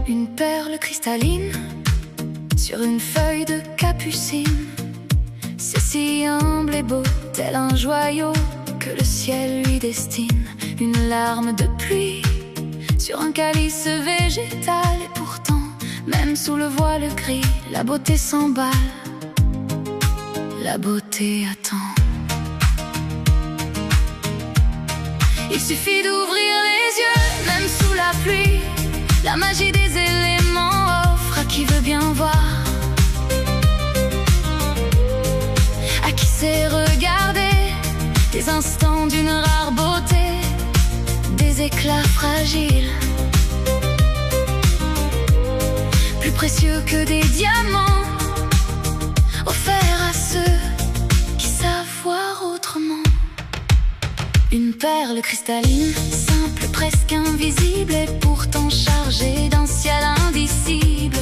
Une perle cristalline sur une feuille de capucine. C'est si humble et beau, tel un joyau que le ciel lui destine. Une larme de pluie sur un calice végétal. Et pourtant, même sous le voile gris, la beauté s'emballe, la beauté attend. Il suffit d'ouvrir les yeux, même sous la pluie. La magie des éléments offre à qui veut bien voir, à qui sait regarder des instants d'une rare beauté, des éclats fragiles, plus précieux que des diamants, offerts à ceux qui savent voir autrement. Une perle cristalline, simple, presque invisible, et pourtant chargée d'un ciel indicible.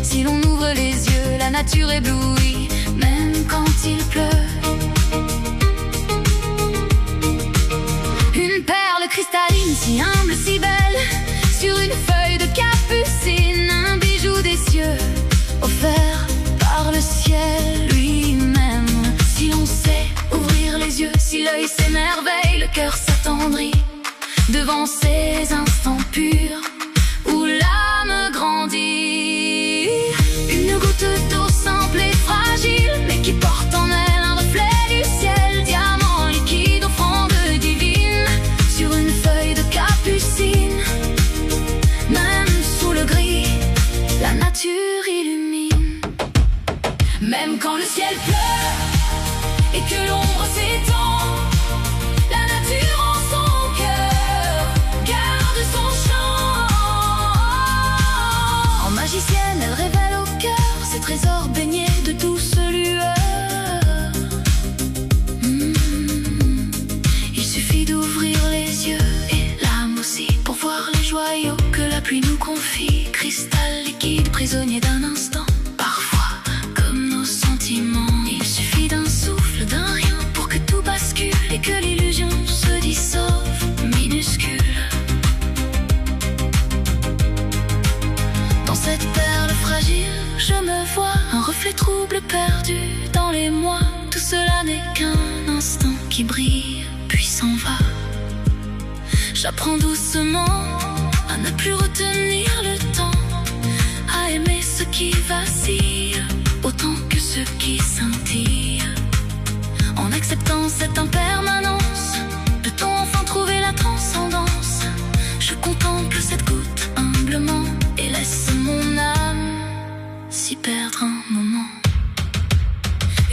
Si l'on ouvre les yeux, la nature éblouit, même quand il pleut. Une perle cristalline, si humble, si belle, sur une feuille de capucine. Un bijou des cieux, offert par le ciel lui-même. Si l'on sait ouvrir les yeux, si l'œil s'émerveille, le cœur s'attendrit devant ces instants purs où l'âme grandit. Une goutte d'eau simple et fragile, mais qui porte en elle un reflet du ciel. Diamant liquide, offrande divine, sur une feuille de capucine. Même sous le gris, la nature illumine. Même quand le ciel pleure et que l'ombre s'étend, la nature en son cœur garde son chant. En magicienne, elle révèle au cœur ses trésors baignés de douce lueur. Il suffit d'ouvrir les yeux et l'âme aussi pour voir les joyaux que la pluie nous confie. Cristal liquide, prisonnier d'un instant, parfois comme nos sentiments. Il suffit d'un souffle, d'un rien pour que tout bascule et que l'illusion se dissolve, minuscule. Dans cette perle fragile, je me vois un reflet trouble perdu dans les mois. Tout cela n'est qu'un instant qui brille puis s'en va. J'apprends doucement à ne plus retenir le temps, à aimer ce qui vacille autant que ce qui scintille. En acceptant cette impermanence, peut-on enfin trouver la transcendance? Je contemple cette goutte humblement et laisse mon âme s'y perdre un moment.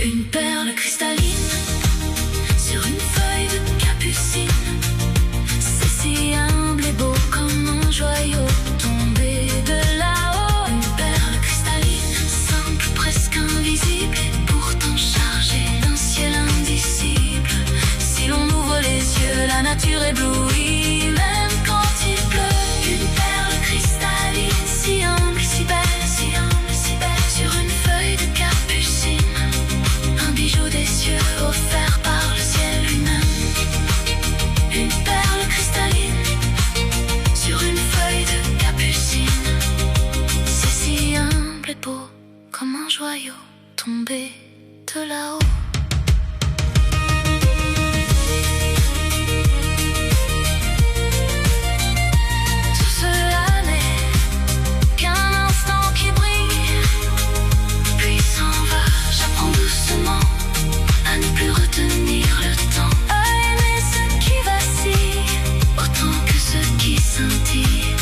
Une perle cristalline sur une feuille de capucine. C'est si humble et beau comme un joyau tombé de là-haut. Une perle cristalline, simple, presque invisible, et pourtant chargée d'un ciel indicible. Si l'on ouvre les yeux, la nature éblouit, même quand il pleut. Une perle cristalline, si humble, si belle, si humble, si belle, sur une feuille de capucine. Un bijou des cieux offert par le ciel lui-même. Une perle cristalline sur une feuille de capucine. C'est si humble et beau comme un joyau tombé de là-haut. Tout cela n'est qu'un instant qui brille puis s'en va. J'apprends doucement à ne plus retenir le temps, à aimer ce qui vacille autant que ce qui scintille.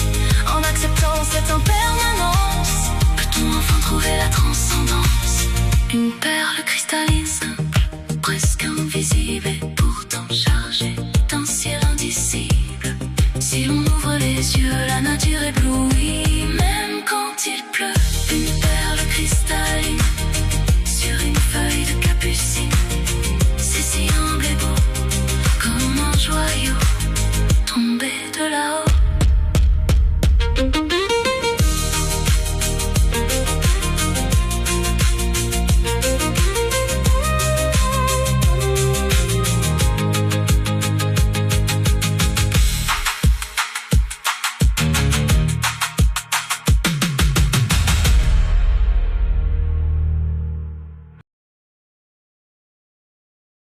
En acceptant cette impermanence, peut-on enfin trouver la transcendance? Une perle cristalline